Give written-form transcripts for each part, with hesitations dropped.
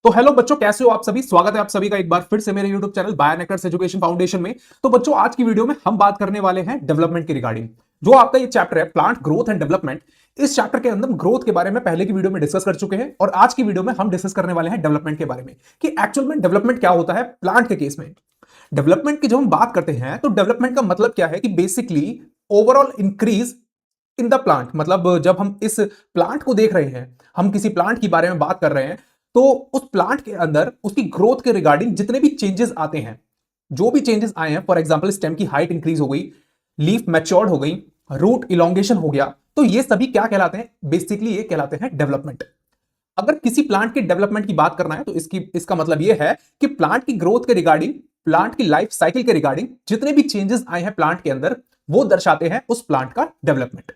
तो हेलो बच्चों, कैसे हो आप सभी। स्वागत है आप सभी का एक बार फिर से मेरे YouTube चैनल बायोनेक्टर्स एजुकेशन फाउंडेशन में। तो बच्चों, आज की वीडियो में हम बात करने वाले हैं डेवलपमेंट के रिगार्डिंग। जो आपका ये चैप्टर है प्लांट ग्रोथ एंड डेवलपमेंट, इस चैप्टर के अंदर ग्रोथ के बारे में पहले की वीडियो में डिस्कस कर चुके हैं और आज की वीडियो में हम डिस्कस करने वाले हैं डेवलपमेंट के बारे में कि एक्चुअल में डेवलपमेंट क्या होता है प्लांट के केस में। डेवलपमेंट की जब हम बात करते हैं तो डेवलपमेंट का मतलब क्या है कि basically overall increase in the plant. मतलब जब हम इस प्लांट को देख रहे हैं, हम किसी प्लांट के बारे में बात कर रहे हैं, तो उस प्लांट के अंदर उसकी ग्रोथ के रिगार्डिंग जितने भी चेंजेस आते हैं, जो भी चेंजेस आए हैं, फॉर एग्जांपल स्टेम की हाइट इंक्रीज हो गई, लीफ मैच्योर्ड हो गई, रूट इलोंगेशन हो गया, तो ये सभी क्या कहलाते हैं? बेसिकली ये कहलाते हैं डेवलपमेंट। अगर किसी प्लांट के डेवलपमेंट की बात करना है तो इसका मतलब यह है कि प्लांट की ग्रोथ के रिगार्डिंग, प्लांट की लाइफ साइकिल के रिगार्डिंग जितने भी चेंजेस आए हैं प्लांट के अंदर, वो दर्शाते हैं उस प्लांट का डेवलपमेंट।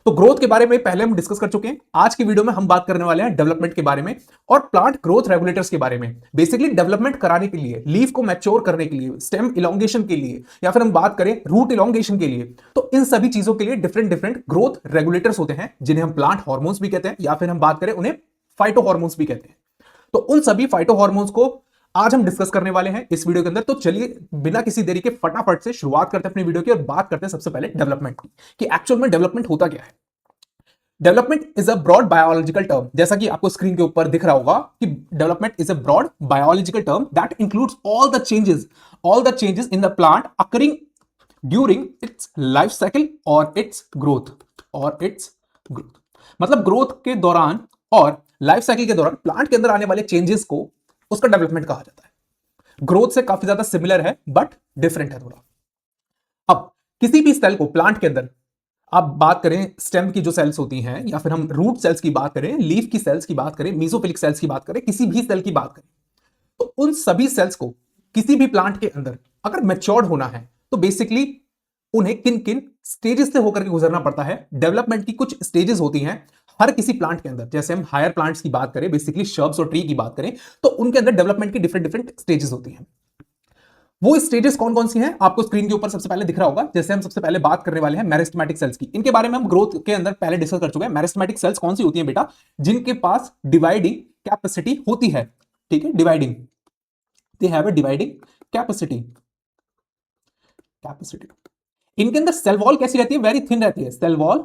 तो ग्रोथ के बारे में पहले हम डिस्कस कर चुके हैं। आज की वीडियो में हम बात करने वाले हैं डेवलपमेंट के बारे में और प्लांट ग्रोथ रेगुलेटर्स के बारे में। बेसिकली डेवलपमेंट कराने के लिए, लीफ को मैच्योर करने के लिए, स्टेम इलोंगेशन के लिए, या फिर हम बात करें रूट इलोंगेशन के लिए, तो इन सभी चीजों के लिए डिफरेंट डिफरेंट ग्रोथ रेगुलेटर्स होते हैं जिन्हें हम प्लांट हार्मोन्स भी कहते हैं, या फिर हम बात करें उन्हें फाइटो हार्मोन्स भी कहते हैं। तो उन सभी फाइटो हार्मोन्स को आज हम डिस्कस करने वाले हैं इस वीडियो के अंदर। तो चलिए बिना किसी देरी के फटाफट से शुरुआत करते हैं अपनी वीडियो की और बात करते हैं सबसे पहले डेवलपमेंट की कि एक्चुअल में डेवलपमेंट होता क्या है। Development is a broad biological term. जैसा कि आपको स्क्रीन के ऊपर दिख रहा होगा कि development is a broad biological term that includes all the changes in the plant occurring during its life cycle और इट्स ग्रोथ। मतलब ग्रोथ के दौरान और लाइफ साइकिल के दौरान प्लांट के अंदर आने वाले चेंजेस को उसका डेवलपमेंट कहा जाता है। ग्रोथ से काफी ज्यादा सिमिलर है बट डिफरेंट है थोड़ा। अब किसी भी सेल को प्लांट के अंदर, आप बात करें स्टेम की जो सेल्स होती हैं, या फिर हम रूट सेल्स की बात करें, लीफ की सेल्स की बात करें, मीजोफिलिक सेल्स की बात करें, किसी भी सेल की बात करें, तो उन सभी सेल्स को किसी भी प्लांट के अंदर अगर मैच्योर्ड होना है तो बेसिकली उन्हें किन किन स्टेजेस से होकर के गुजरना पड़ता है। डेवलपमेंट की कुछ स्टेजेस होती हैं हर किसी प्लांट के अंदर। जैसे हम हायर प्लांट्स की बात करें, बेसिकली शर्ब्स और ट्री की बात करें, तो उनके अंदर डेवलपमेंट की डिफरेंट डिफरेंट स्टेजेस होती हैं। वो स्टेजेस कौन कौन सी हैं आपको स्क्रीन के ऊपर सबसे पहले दिख रहा होगा। जैसे हम सबसे पहले बात करने वाले हैं मेरिस्टेमेटिक सेल्स की। इनके बारे में हम ग्रोथ के अंदर पहले डिस्कस कर चुके हैं। मेरिस्टेमेटिक सेल्स कौन सी होती हैं बेटा? जिनके पास डिवाइडिंग कैपेसिटी होती है। ठीक है, dividing, they have a dividing capacity. Capacity इनके अंदर सेल वॉल कैसी रहती है? वेरी थिन रहती है। Cell wall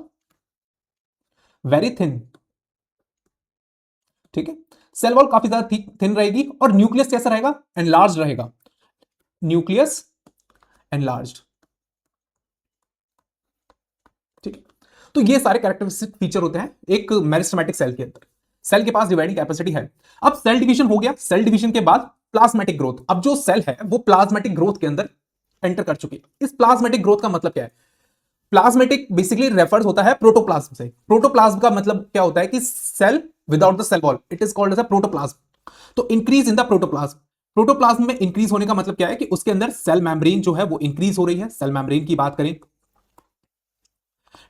very thin. ठीक है, सेल वॉल काफी ज्यादा थिन रहेगी और न्यूक्लियस कैसा रहेगा? एनलार्ज रहेगा। Nucleus enlarged. ठीक है, तो ये सारे कैरेक्टरिस्टिक फीचर होते हैं एक मेरिस्टेमेटिक सेल के अंदर। सेल के पास डिवाइडिंग कैपेसिटी है। अब सेल डिवीजन हो गया। सेल डिवीजन के बाद प्लाज्मेटिक ग्रोथ। अब जो सेल है वो प्लाज्मेटिक ग्रोथ के अंदर एंटर कर चुकी है। इस प्लाज्मेटिक ग्रोथ का मतलब क्या है? प्लाज्मेटिक बेसिकली रेफर्स होता है प्रोटोप्लाज्म से। प्रोटोप्लाज्म का मतलब क्या होता है कि cell without the cell wall, it is called as a protoplasm. तो increase in the protoplasm. Protoplasm में इंक्रीज होने का मतलब क्या है कि उसके अंदर सेल मेम्ब्रेन जो है वो इंक्रीज हो रही है। सेल मेम्ब्रेन की बात करें,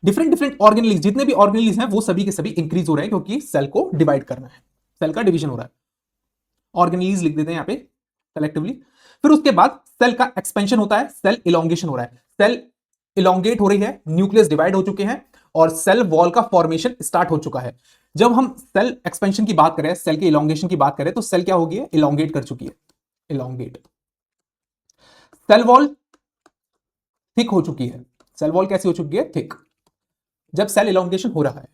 डिफरेंट डिफरेंट ऑर्गेनलीज, जितने भी ऑर्गेनलीज हैं वो सभी के सभी इंक्रीज हो रहे हैं क्योंकि सेल को डिवाइड करना है, सेल का डिवीजन हो रहा है। ऑर्गेनलीज लिख देते हैं यहां पे कलेक्टिवली। फिर उसके बाद सेल का एक्सपेंशन होता है, सेल इलोंगेशन हो रहा है। सेल इलोंगेट हो रही है, न्यूक्लियस डिवाइड हो चुके हैं और सेल वॉल का फॉर्मेशन स्टार्ट हो चुका है। जब हम सेल एक्सपेंशन की बात करें, सेल के इलोंगेशन की बात करें, तो सेल क्या होगी? इलोंगेट कर चुकी है, इलोंगेट। सेल वॉल थिक हो चुकी है। सेल वॉल कैसी हो चुकी है? थिक, जब सेल इलोंगेशन हो रहा है।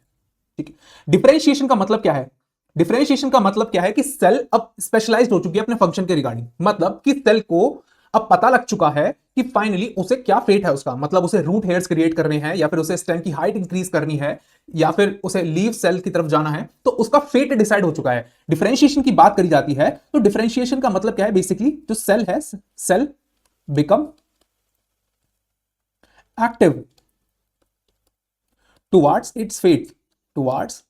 ठीक है, डिफरेंशिएशन का मतलब क्या है? डिफरेंशिएशन का मतलब क्या है कि सेल अब स्पेशलाइज्ड हो चुकी है अपने फंक्शन के रिगार्डिंग। मतलब कि सेल को अब पता लग चुका है कि फाइनली उसे क्या फेट है उसका। मतलब उसे रूट हेयर्स क्रिएट करने हैं, या फिर उसे स्टेम की हाइट इंक्रीज करनी है, या फिर उसे लीव सेल की तरफ जाना है, तो उसका फेट डिसाइड हो चुका है। डिफरेंशिएशन की बात करी जाती है तो डिफरेंशिएशन का मतलब क्या है? बेसिकली जो सेल है, cell become active towards its fate, towards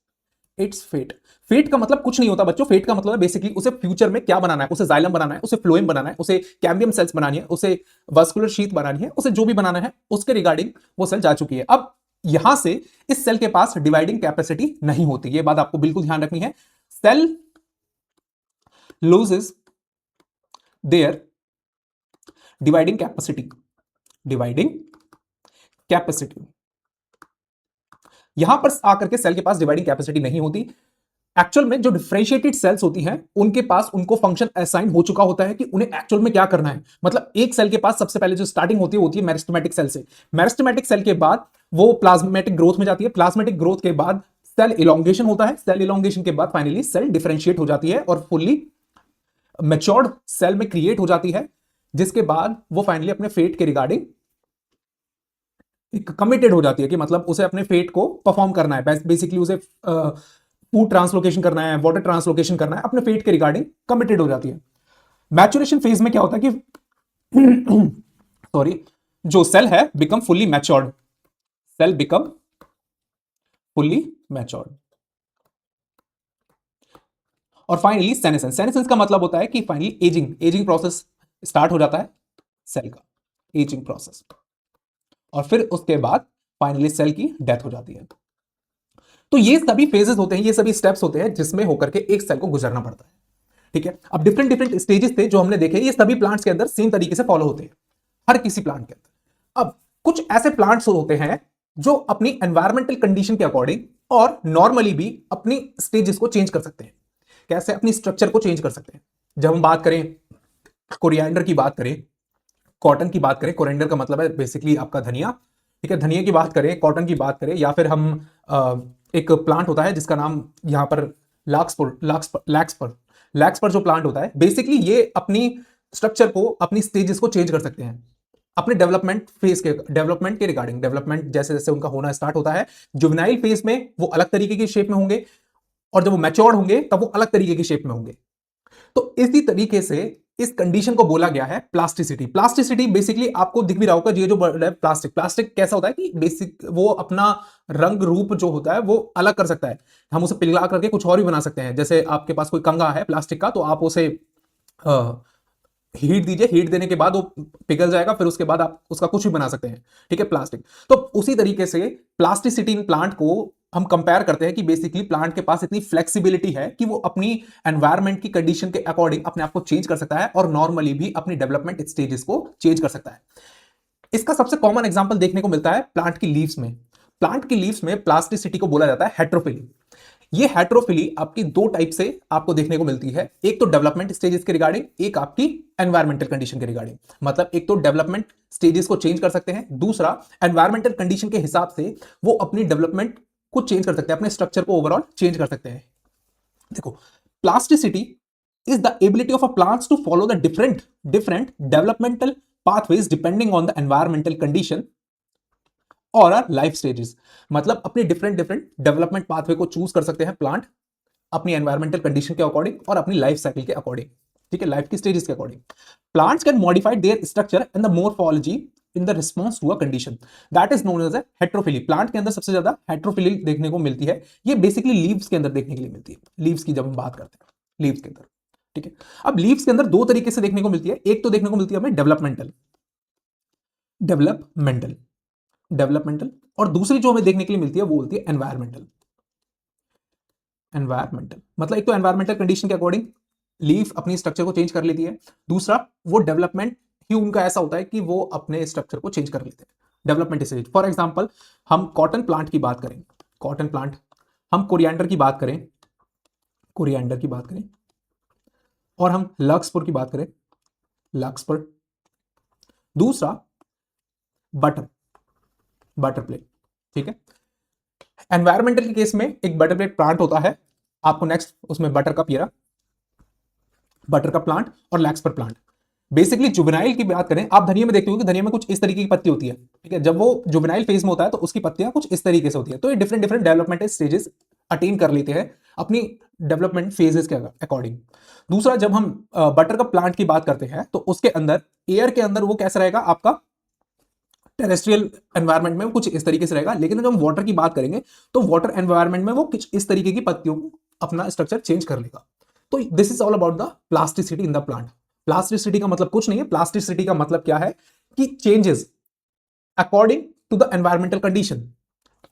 its fate. Fate का मतलब कुछ नहीं होता बच्चों। फेट का मतलब है बेसिकली उसे फ्यूचर में क्या बनाना है। उसे जाइलम बनाना है, उसे फ्लोएम बनाना है, उसे कैम्बियम सेल्स बनानी है, उसे वास्कुलर शीथ बनानी है, उसे जो भी बनाना है उसके रिगार्डिंग वो सेल जा चुकी है। अब यहां से इस सेल के पास डिवाइडिंग कैपेसिटी नहीं होती। ये बात आपको बिल्कुल ध्यान रखनी है। Cell loses their dividing capacity, dividing capacity. यहां पर आकर के सेल के पास डिवाइडिंग कैपेसिटी नहीं होती। एक्चुअल में जो डिफरेंशिएटेड सेल्स होती हैं उनके पास उनको फंक्शन असाइन हो चुका होता है कि उन्हें एक्चुअल में क्या करना है। मतलब एक सेल के पास सबसे पहले जो स्टार्टिंग होती है मेरिस्टेमेटिक सेल से। मेरिस्टेमेटिक सेल के बाद वो प्लाज्मेटिक ग्रोथ में जाती है, प्लाज्मेटिक ग्रोथ के बाद सेल इलोंगेशन होता है, सेल इलोंगेशन के बाद फाइनली सेल डिफरेंशिएट हो जाती है और फुल्ली मैच्योर्ड सेल में क्रिएट हो जाती है, जिसके बाद वो फाइनली अपने फेट के रिगार्डिंग कमिटेड हो जाती है कि मतलब उसे अपने फेट को परफॉर्म करना है, बेसिकली उसे फूड ट्रांसलोकेशन करना है, वाटर ट्रांसलोकेशन करना है, अपने फेट के रिगार्डिंग कमिटेड हो जाती है। मैच्योरेशन फेज में क्या होता है कि सॉरी, जो सेल है become fully matured, cell become fully matured. और फाइनली सेनेसेंस, सेनेसेंस का मतलब होता है कि फाइनली एजिंग प्रोसेस स्टार्ट हो जाता है सेल का, एजिंग प्रोसेस, और फिर उसके बाद फाइनली सेल की डेथ हो जाती है। तो ये सभी फेजेस होते हैं, ये सभी स्टेप्स होते हैं जिसमें होकर के एक सेल को गुजरना पड़ता है। ठीक है, अब डिफरेंट डिफरेंट स्टेजेस थे जो हमने देखे, ये सभी प्लांट्स के अंदर सेम तरीके से फॉलो होते हैं, हर किसी प्लांट के अंदर। अब कुछ ऐसे प्लांट्स होते हैं जो अपनी एनवायरमेंटल कंडीशन के अकॉर्डिंग और नॉर्मली भी अपनी स्टेजेस को चेंज कर सकते हैं। कैसे? अपनी स्ट्रक्चर को चेंज कर सकते हैं। जब हम बात करें कोरिएंडर की बात करें, कॉटन की बात करें, कोरिएंडर का मतलब है बेसिकली आपका धनिया, ठीक है, धनिया की बात करें, कॉटन की बात करें, या फिर हम एक प्लांट होता है जिसका नाम यहां पर लैक्सपर जो प्लांट होता है, बेसिकली ये अपनी स्ट्रक्चर को, अपनी स्टेजेस को चेंज कर सकते हैं अपने डेवलपमेंट फेज के, डेवलपमेंट के रिगार्डिंग। डेवलपमेंट जैसे जैसे उनका होना स्टार्ट होता है, जुवेनाइल फेज में वो अलग तरीके की शेप में होंगे, और जब वो मैच्योर्ड होंगे तब वो अलग तरीके की शेप में होंगे। तो इसी तरीके से इस कंडीशन को बोला गया है प्लास्टिसिटी। प्लास्टिसिटी बेसिकली आपको दिख भी रहा होगा, ये जो प्लास्टिक कैसा होता है कि बेसिक वो अपना रंग रूप जो होता है वो अलग कर सकता है। हम उसे पिघला करके कुछ और भी बना सकते हैं। जैसे आपके पास कोई कंगा है प्लास्टिक का, तो आप उसे हीट दीजिए, हीट देने के बाद वो पिघल जाएगा, फिर उसके बाद आप उसका कुछ भी बना सकते हैं। ठीक है, प्लास्टिक। तो उसी तरीके से प्लास्टिसिटी इन प्लांट को हम कंपेयर करते हैं कि बेसिकली प्लांट के पास इतनी फ्लेक्सिबिलिटी है कि वो अपनी एनवायरमेंट की कंडीशन के अकॉर्डिंग अपने आप को चेंज कर सकता है और नॉर्मली भी अपनी डेवलपमेंट स्टेजेस को चेंज कर सकता है। इसका सबसे कॉमन एग्जांपल देखने को मिलता है प्लांट की लीव्स में। प्लांट की लीव्स में प्लास्टिसिटी को बोला जाता है हेट्रोफिली। ये हेट्रोफिली आपकी दो टाइप से आपको देखने को मिलती है, एक तो डेवलपमेंट स्टेजेस के रिगार्डिंग, एक आपकी एनवायरमेंटल कंडीशन के रिगार्डिंग। मतलब एक तो डेवलपमेंट स्टेजेस को चेंज कर सकते हैं, दूसरा एनवायरमेंटल कंडीशन के हिसाब से वो अपनी डेवलपमेंट को चेंज कर सकते हैं, अपने स्ट्रक्चर को ओवरऑल चेंज कर सकते हैं। देखो, plasticity is the ability of a plants to follow the different developmental pathways depending on the environmental condition और लाइफ स्टेजेस। मतलब अपनी डिफरेंट डेवलपमेंट पाथवे को चूज कर सकते हैं प्लांट अपनी एनवायरमेंटल कंडीशन के अकॉर्डिंग और अपनी लाइफ साइकिल के अकॉर्डिंग। ठीक है, लाइफ की स्टेजेस के according plants can modify their structure and the morphology in the response to a condition that is known as heterophylly. Plant के अंदर सबसे ज्यादा हेट्रोफिली देखने को मिलती है। ये बेसिकली लीव्स के अंदर देखने के लिए मिलती है। लीव्स की जब हम बात करते हैं, लीव्स के अंदर, ठीक है। अब लीव्स के अंदर दो तरीके से देखने को मिलती है। एक तो देखने को मिलती है हमें डेवलपमेंटल डेवलपमेंटल डेवलपमेंटल और दूसरी जो हमें देखने के लिए मिलती है वो होती है एनवायरमेंटल। एनवायरमेंटल मतलब एक तो एनवायरमेंटल कंडीशन के अकॉर्डिंग लीफ अपनी स्ट्रक्चर को चेंज कर लेती है, दूसरा वो डेवलपमेंट ही उनका ऐसा होता है कि वो अपने स्ट्रक्चर को चेंज कर लेते हैं डेवलपमेंट स्टेज। फॉर एग्जांपल हम कॉटन प्लांट की बात करें, कॉटन प्लांट, हम कोरिएंडर की बात करें, कोरिएंडर की बात करें, और हम लक्सपुर की बात करें, लक्सपुर, दूसरा बटर, बटर प्लेट। ठीक है, एनवायरमेंटल के केस में एक बटर प्लेट प्लांट होता है, आपको नेक्स्ट उसमें बटर का पियरा, बटर का प्लांट और लैक्सपर प्लांट। बेसिकली जुवेनाइल की बात करें, आप धनिया में देखते हो कि धनिया में कुछ इस तरीके की पत्ती होती है। ठीक है, जब वो जुवेनाइल फेज में होता है तो उसकी पत्तियां कुछ इस तरीके से होती है। तो ये डिफरेंट डेवलपमेंटल स्टेजेस अटेन कर लेते हैं अपनी डेवलपमेंट फेजेस के अकॉर्डिंग। दूसरा, जब हम बटर का प्लांट की बात करते हैं तो उसके अंदर एयर के अंदर वो कैसा रहेगा, आपका टेरेस्ट्रियल एनवायरनमेंट में कुछ इस तरीके से रहेगा। लेकिन जब हम वाटर की बात करेंगे तो वाटर एनवायरनमेंट में वो कुछ इस तरीके की पत्तियों को अपना स्ट्रक्चर चेंज कर लेगा। तो this is all about the plasticity in the plant. Plasticity का मतलब कुछ नहीं है, प्लास्टिसिटी का मतलब क्या है कि changes according to the environmental condition,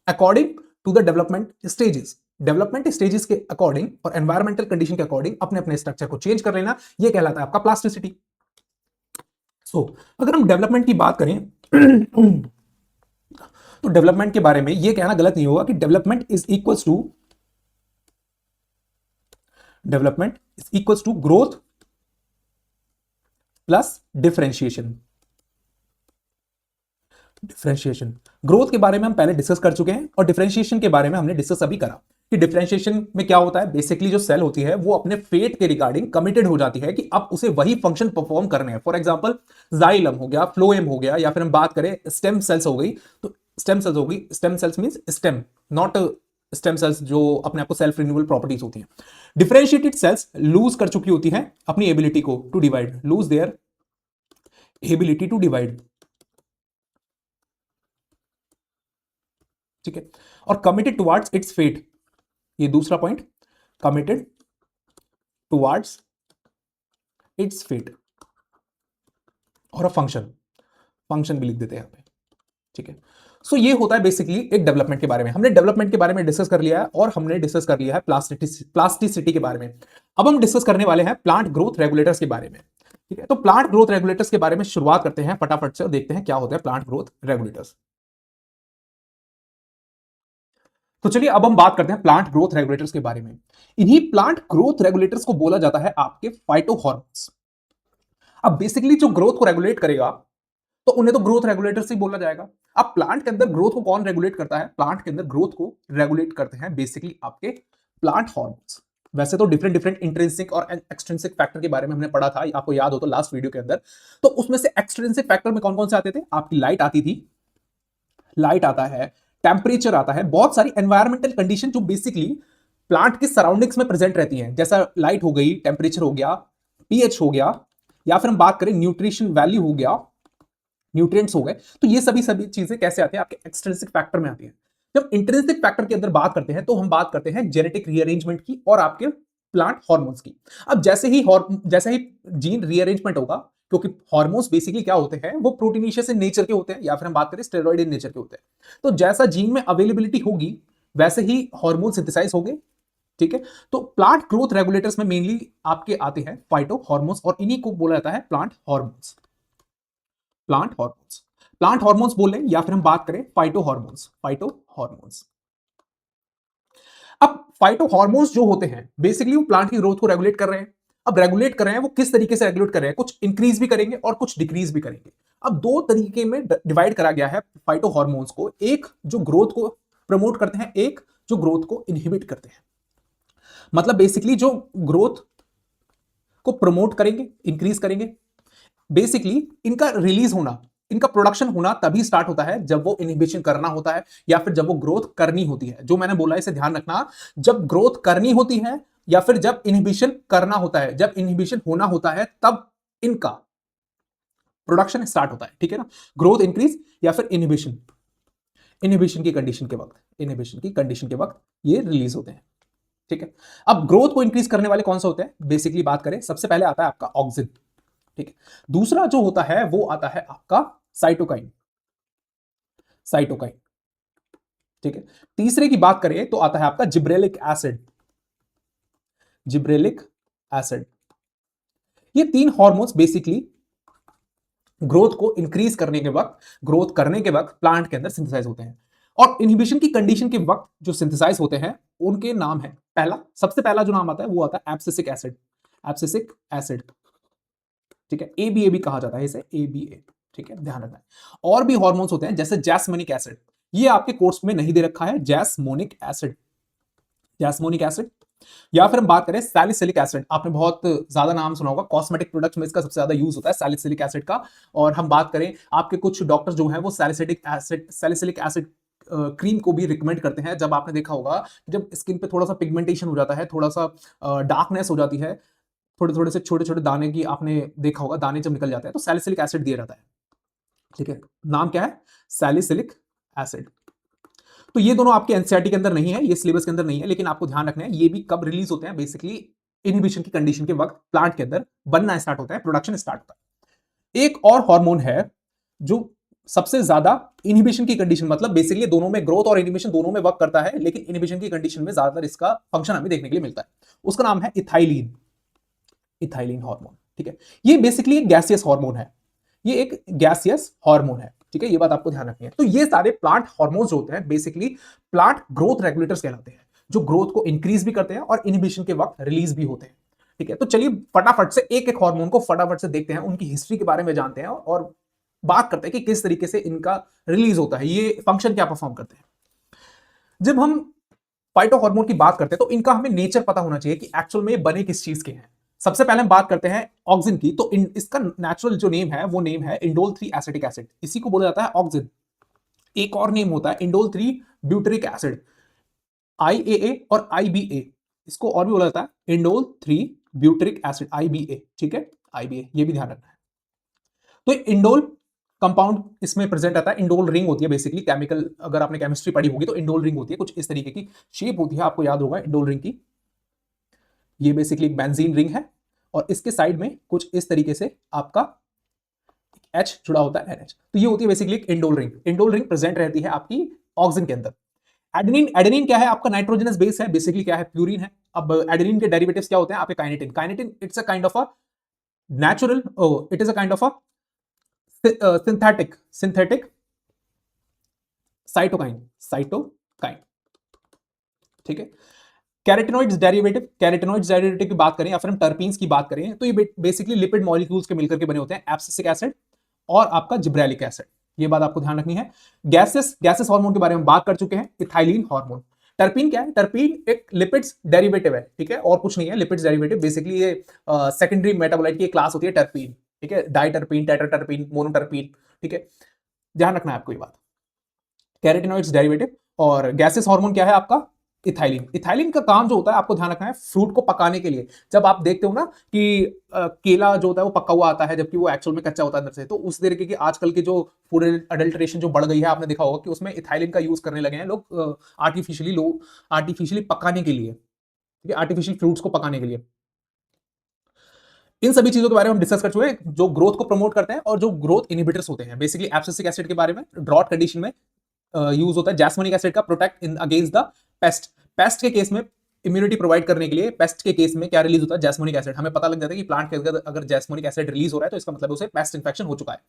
according to the development stages, development stages के अकॉर्डिंग और एनवायरमेंटल कंडीशन के अकॉर्डिंग अपने अपने स्ट्रक्चर को चेंज कर लेना, यह कहलाता है आपका प्लास्टिसिटी। सो अगर हम डेवलपमेंट की बात करें तो डेवलपमेंट के बारे में यह कहना गलत नहीं होगा कि development is equals to development is equals to growth plus differentiation. Differentiation, growth के बारे में हम पहले डिस्कस कर चुके हैं और डिफरेंशिएशन के बारे में हमने डिस्कस अभी करा कि डिफरेंशिएशन में क्या होता है। बेसिकली जो सेल होती है वो अपने फेट के रिगार्डिंग कमिटेड हो जाती है कि अब उसे वही फंक्शन परफॉर्म करने हैं। फॉर एग्जांपल जाइलम हो गया, फ्लोएम हो गया, या फिर हम बात करें स्टेम सेल्स हो गई, तो स्टेम सेल्स होगी, stem cells means stem, not stem cells जो अपने आपको सेल्फ रिन्यूएबल प्रॉपर्टीज होती हैं। डिफरेंशिएटेड सेल्स लूज कर चुकी होती है अपनी एबिलिटी को to divide, lose their ability to divide, ठीक है, और कमिटेड टुवर्ड्स इट्स फेट। ये दूसरा point, committed towards its fate, और फंक्शन, फंक्शन भी लिख देते हैं यहां पे, ठीक है। सो ये होता है बेसिकली एक डेवलपमेंट के बारे में। हमने डेवलपमेंट के बारे में डिस्कस कर लिया है और हमने डिस्कस कर लिया है प्लास्टिसिटी के बारे में। अब हम डिस्कस करने वाले हैं प्लांट ग्रोथ रेगुलेटर्स के बारे में, ठीक है। तो प्लांट ग्रोथ रेगुलेटर्स के बारे में शुरुआत करते हैं फटाफट से और देखते हैं क्या होता है प्लांट ग्रोथ रेगुलेटर्स। तो चलिए अब हम बात करते हैं प्लांट ग्रोथ रेगुलेटर्स के बारे में। इन्हीं प्लांट ग्रोथ रेगुलेटर्स को बोला जाता है आपके फाइटोहॉर्मोन्स। अब बेसिकली जो ग्रोथ को रेगुलेट करेगा तो उन्हें तो ग्रोथ रेगुलेटर्स ही बोला जाएगा। अब प्लांट के अंदर ग्रोथ को कौन रेगुलेट करता है? प्लांट के अंदर ग्रोथ को रेगुलेट करते हैं बेसिकली आपके प्लांट हार्मोन्स। वैसे तो डिफरेंट डिफरेंट इंट्रिंसिक और एक्सट्रिंसिक फैक्टर के बारे में हमने पढ़ा था, आपको याद हो तो लास्ट वीडियो के अंदर। तो उसमें से एक्सट्रिंसिक फैक्टर में कौन कौन से आते थे? आपकी लाइट आती थी, लाइट आता है, टेम्परेचर आता है, बहुत सारी एनवायरमेंटल कंडीशन जो बेसिकली प्लांट के सराउंडिंग्स में प्रेजेंट रहती हैं, जैसा लाइट हो गई, टेम्परेचर हो गया, पीएच हो गया, या फिर हम बात करें न्यूट्रिशन वैल्यू हो गया, न्यूट्रिएंट्स हो गए। तो ये सभी सभी चीजें कैसे आती है? आपके एक्सट्रिंसिक फैक्टर में आती है। जब इंट्रिंसिक फैक्टर के अंदर बात करते हैं तो हम बात करते हैं जेनेटिक रीअरेंजमेंट की और आपके प्लांट हार्मोन्स की। अब जैसे ही जीन रीअरेंजमेंट होगा, क्योंकि हार्मोन्स बेसिकली क्या होते हैं, वो प्रोटीनिशियस इन नेचर के होते हैं, या फिर हम बात करें स्टेरॉइड इन नेचर के होते हैं। तो जैसा जीन में अवेलेबिलिटी होगी वैसे ही हार्मोन सिंथेसाइज होंगे, ठीक है। तो प्लांट ग्रोथ रेगुलेटर्स में मेनली आपके आते हैं फाइटो हार्मोन्स और इन्हीं को बोला जाता है plant hormones. Plant hormones, plant hormones बोले या फिर हम बात करें फाइटो हार्मोन्स, फाइटो हार्मोन्स। अब फाइटो हार्मोन्स जो होते हैं बेसिकली वो प्लांट की ग्रोथ को रेगुलेट कर रहे हैं। अब रेगुलेट कर रहे हैं, वो किस तरीके से रेगुलेट कर रहे हैं? कुछ इंक्रीज भी करेंगे और कुछ डिक्रीज भी करेंगे। अब दो तरीके में डिवाइड करा गया है फाइटो हार्मोन्स को, एक जो ग्रोथ को प्रमोट करते हैं, एक जो ग्रोथ को इनहिबिट करते हैं। मतलब बेसिकली जो ग्रोथ को प्रमोट करेंगे, इंक्रीज करेंगे, बेसिकली इनका रिलीज होना, इनका प्रोडक्शन होना तभी स्टार्ट होता है जब वो इनहिबिशन करना होता है या फिर जब वो ग्रोथ करनी होती है। जो मैंने बोला इसे ध्यान रखना, जब ग्रोथ करनी होती है या फिर जब इनहिबिशन करना होता है। जब इनहिबिशन होना होता है तब इनका प्रोडक्शन स्टार्ट होता है, ठीक है ना। ग्रोथ इंक्रीज या फिर इनहिबिशन, इनहिबिशन की कंडीशन के वक्त, इनहिबिशन की कंडीशन के वक्त ये रिलीज होते हैं, ठीक है। अब ग्रोथ को इंक्रीज करने वाले कौन से होते हैं? बेसिकली बात करें, सबसे पहले आता है आपका ऑक्सिन, ठीक है। दूसरा जो होता है वो आता है आपका साइटोकाइन, साइटोकाइन, ठीक है। तीसरे की बात करें तो आता है आपका जिब्रेलिक एसिड, जिब्रेलिक एसिड। ये तीन हार्मोन्स बेसिकली ग्रोथ को इंक्रीज करने के वक्त, ग्रोथ करने के वक्त प्लांट के अंदर सिंथेसाइज होते हैं। और इनहिबिशन की कंडीशन के वक्त जो सिंथेसाइज होते हैं उनके नाम है, पहला, सबसे पहला जो नाम आता है वो आता है एब्सिसिक एसिड, एब्सिसिक एसिड, ठीक है। एबीए भी कहा जाता है इसे, एबीए, ठीक है, ध्यान रखना है। और भी हार्मोन्स होते हैं जैसे जैस्मोनिक एसिड, ये आपके कोर्स में नहीं दे रखा है, जैस्मोनिक एसिड, जैस्मोनिक एसिड। या फिर हम बात करें सैलिसिलिक एसिड, आपने बहुत ज्यादा नाम सुना होगा, कॉस्मेटिक प्रोडक्ट्स में इसका सबसे ज्यादा यूज होता है सैलिसिलिक एसिड का। और हम बात करें, आपके कुछ डॉक्टर्स जो हैं वो सैलिसिलिक एसिड क्रीम को भी रिकमेंड करते हैं। जब आपने देखा होगा जब स्किन पे थोड़ा सा पिगमेंटेशन हो जाता है, थोड़ा सा डार्कनेस हो जाती है, थोड़े थोड़े से छोटे छोटे दाने की आपने देखा होगा, दाने जब निकल जाते हैं तो सैलिसिलिक एसिड दिया जाता है, ठीक है। नाम क्या है? Salicylic acid. तो ये दोनों आपके एनसीईआरटी के अंदर नहीं है, ये सिलेबस के अंदर नहीं है, लेकिन आपको ध्यान रखना है ये भी कब रिलीज होते हैं, बेसिकली इनहिबिशन की कंडीशन के वक्त प्लांट के अंदर बनना स्टार्ट होता है, प्रोडक्शन स्टार्ट होता है। एक और हार्मोन है जो सबसे ज्यादा इनहिबिशन की कंडीशन, मतलब बेसिकली दोनों में, ग्रोथ और इनहिबिशन दोनों में वर्क करता है, लेकिन इनहिबिशन की कंडीशन में ज्यादातर इसका फंक्शन हमें देखने के लिए मिलता है। उसका नाम है इथाइलिन, इथाइलिन हार्मोन, ठीक है। ये बेसिकली एक गैसियस हार्मोन है, ये एक गैसियस हार्मोन है, ठीक है। ये बात आपको ध्यान रखनी है। तो ये सारे प्लांट हार्मोन्स जो होते हैं बेसिकली प्लांट ग्रोथ रेगुलेटर्स कहलाते हैं। जो ग्रोथ को इंक्रीज भी करते हैं और इनहिबिशन के वक्त रिलीज भी होते हैं। ठीक है, तो चलिए फटाफट से एक एक हार्मोन को फटाफट से देखते हैं, उनकी हिस्ट्री के बारे में जानते हैं और बात करते हैं कि किस तरीके से इनका रिलीज होता है, ये फंक्शन क्या परफॉर्म करते हैं। जब हम फाइटो हार्मोन की बात करते हैं तो इनका हमें नेचर पता होना चाहिए कि एक्चुअल में बने किस चीज के हैं। सबसे पहले हम बात करते हैं ऑक्सिन की, तो इसका नेचुरल जो नेम है वो नेम है इंडोल 3 एसिटिक एसिड, इसी को बोला जाता है ऑक्सिन। एक और नेम होता है इंडोल 3 ब्यूटरिक एसिड, IAA और IBA, इसको और भी बोला जाता है इंडोल 3 ब्यूटरिक एसिड, IBA। ठीक है, IBA, ये भी ध्यान रखना है। तो इंडोल कंपाउंड इसमें प्रेजेंट आता है, इंडोल रिंग होती है बेसिकली, केमिकल अगर आपने केमिस्ट्री पढ़ी होगी तो इंडोल रिंग होती है, कुछ इस तरीके की शेप होती है, आपको याद होगा इंडोल रिंग की। ये बेसिकली एक बेंजीन रिंग है और इसके साइड में कुछ इस तरीके से आपका H जुड़ा होता है, NH। तो ये होती है बेसिकली एक indole ring. Indole ring present रहती है आपकी ऑक्सिन के अंदर। एडेनिन, एडेनिन क्या है आपका नाइट्रोजनस बेस है, बेसिकली क्या है प्यूरिन है। अब एडेनिन के डेरिवेटिव्स क्या होते हैं आपके kinetin, kinetin it's a kind of a natural, it is a kind of a synthetic cytokine. ठीक है, कैरोटिनॉइड्स डेरिवेटिव, कैरोटिनॉइड्स डेरिवेटिव की बात करें या फिर हम टर्पीन्स की बात करें तो ये बेसिकली लिपिड मॉलिक्यूल्स के मिलकर के बने होते हैं, एब्सिसिक एसिड और आपका जिब्रेलिक एसिड। ये बात आपको ध्यान रखनी है। गैसेस हार्मोन के बारे में बात कर चुके हैं, इथाइलिन हार्मोन। टर्पीन क्या है, टर्पीन एक लिपिड्स डेरिवेटिव है, ठीक है, और कुछ नहीं है, लिपिड्स डेरिवेटिव। बेसिकली ये सेकेंडरी मेटाबोलाइट की क्लास होती है टर्पीन, ठीक है, डाइटर्पीन, टेट्राटर्पीन, मोनोटर्पीन। ठीक है, ध्यान रखना है आपको ये बात। Carotenoids derivative. और गैसेस हार्मोन क्या है आपका, इथाइलिन। इथाइलिन का काम जो होता है आपको ध्यान रखना है, फ्रूट को पकाने के लिए। जब आप देखते हो ना कि केला जो होता है वो पका हुआ आता है जबकि वो एक्चुअल में कच्चा होता है अंदर से, तो उस तरीके की आजकल की जो फूड अडल्ट्रेशन जो बढ़ गई है, आपने देखा होगा कि उसमें इथाइलिन का यूज करने लगे हैं लोग आर्टिफिशियली पकाने के लिए, ठीक है, आर्टिफिशियल फ्रूट्स को पकाने के लिए। इन सभी चीजों के बारे में हम डिस्कस कर चुके हैं, जो ग्रोथ को प्रमोट करते हैं और जो ग्रोथ इनहिबिटर्स होते हैं। बेसिकली एब्सिसिक एसिड के बारे में ड्रॉट कंडीशन में यूज होता है, जैस्मोनिक एसिड का protect in against the paste. Paste के केस में इम्यूनिटी प्रोवाइड करने के लिए पेस्ट के केस में क्या रिलीज होता है, जैस्मोनिक एसिड। हमें पता लग जाता है कि प्लांट के अंदर अगर जैस्मोनिक एसिड रिलीज हो रहा है तो इसका मतलब उसे पेस्ट इंफेक्शन हो चुका है।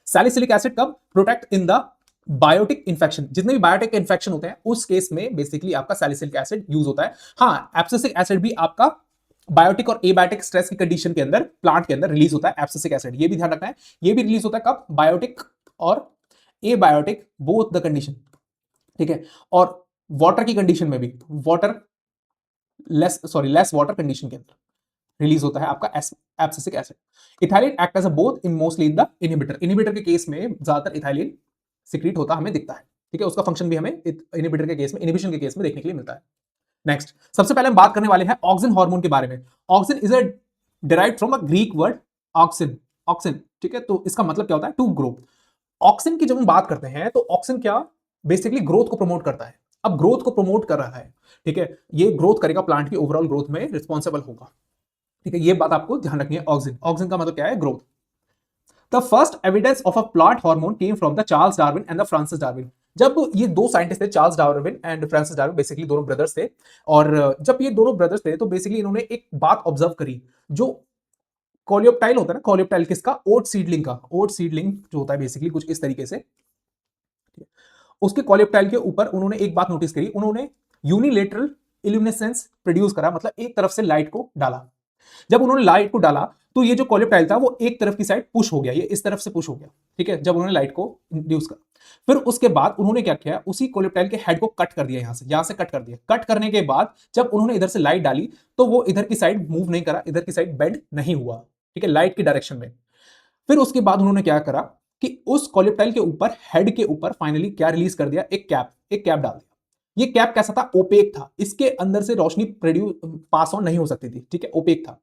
सैलिसिलिक एसिड कब, protect in the biotic infection. जितने भी बायोटिक इंफेक्शन होते हैं उस केस में बेसिकली आपका सैलिसिलिक एसिड यूज होता है। हाँ, एब्सिसिक एसिड भी आपका बायोटिक और एबायोटिक स्ट्रेस की कंडीशन के अंदर प्लांट के अंदर रिलीज होता है एब्सिसिक एसिड, ये भी ध्यान रखना है। ये भी रिलीज होता है कब, बायोटिक और एबायोटिक बोथ द कंडीशन, ठीक है। और वाटर की कंडीशन में भी, लेस वाटर कंडीशन के अंदर रिलीज होता है आपका abscisic acid. Ethylene act as a both in mostly in the inhibitor के केस में ज्यादातर इथाइलिन सिक्रीट होता हमें दिखता है, ठीक है। उसका फंक्शन भी हमें इनहिबिटर के केस में, इनहिबिशन के केस में देखने के लिए मिलता है। नेक्स्ट, सबसे पहले हम बात करने वाले हैं ऑक्सिन हार्मोन के बारे में। Auxin is a derived from a Greek word auxin, ठीक है। तो इसका मतलब क्या होता है, टू ग्रो। ऑक्सिन की जब हम बात करते हैं तो ऑक्सिन क्या बेसिकली ग्रोथ को प्रमोट करता है। अब ग्रोथ को प्रमोट कर रहा है, ठीक है, ये ग्रोथ करेगा, प्लांट की ओवरऑल ग्रोथ में रिस्पॉन्सिबल होगा, ठीक है। ये बात आपको ध्यान रखनी है। ऑक्सिन का मतलब क्या है, growth. The first evidence of a plant hormone came from the Charles Darwin and the Francis Darwin. जब ये दो साइंटिस्ट थे, Charles Darwin and Francis Darwin, basically दोनों ब्रदर्स थे। और जब ये दोनों ब्रदर्स थे तो बेसिकली इन्होंने एक बात ऑब्जर्व करी, जो कोलियोप्टाइल होता है ना, कोलियोप्टाइल किसका, ओट सीडलिंग का। ओट सीडलिंग जो होता है बेसिकली कुछ इस तरीके से, उसके कोलियोप्टाइल के ऊपर उन्होंने एक बात नोटिस करी, उन्होंने यूनिलेटरल इल्यूमिनेसेंस प्रोड्यूस करा, मतलब एक तरफ से लाइट को डाला। जब उन्होंने लाइट को डाला तो ये जो कोलियोप्टाइल था वो एक तरफ की साइड पुश हो गया, ये इस तरफ से पुश हो गया, ठीक है, जब उन्होंने लाइट को इंड्यूस करा। फिर उसके बाद उन्होंने क्या किया, उसी कोलियोप्टाइल के हेड को कट कर दिया, यहां से कट कर दिया। कट करने के बाद जब उन्होंने इधर से लाइट डाली तो वो इधर की साइड मूव नहीं करा, इधर की साइड बेंड नहीं हुआ, ठीक है, लाइट की डायरेक्शन में। फिर उसके बाद उन्होंने क्या करा कि उस कोलियोप्टाइल के ऊपर, हेड के ऊपर फाइनली क्या रिलीज कर दिया, एक कैप डाल दिया। ये कैप कैसा था, ओपेक था, इसके अंदर से रोशनी पास ऑन नहीं हो सकती थी, ठीक है, ओपेक था।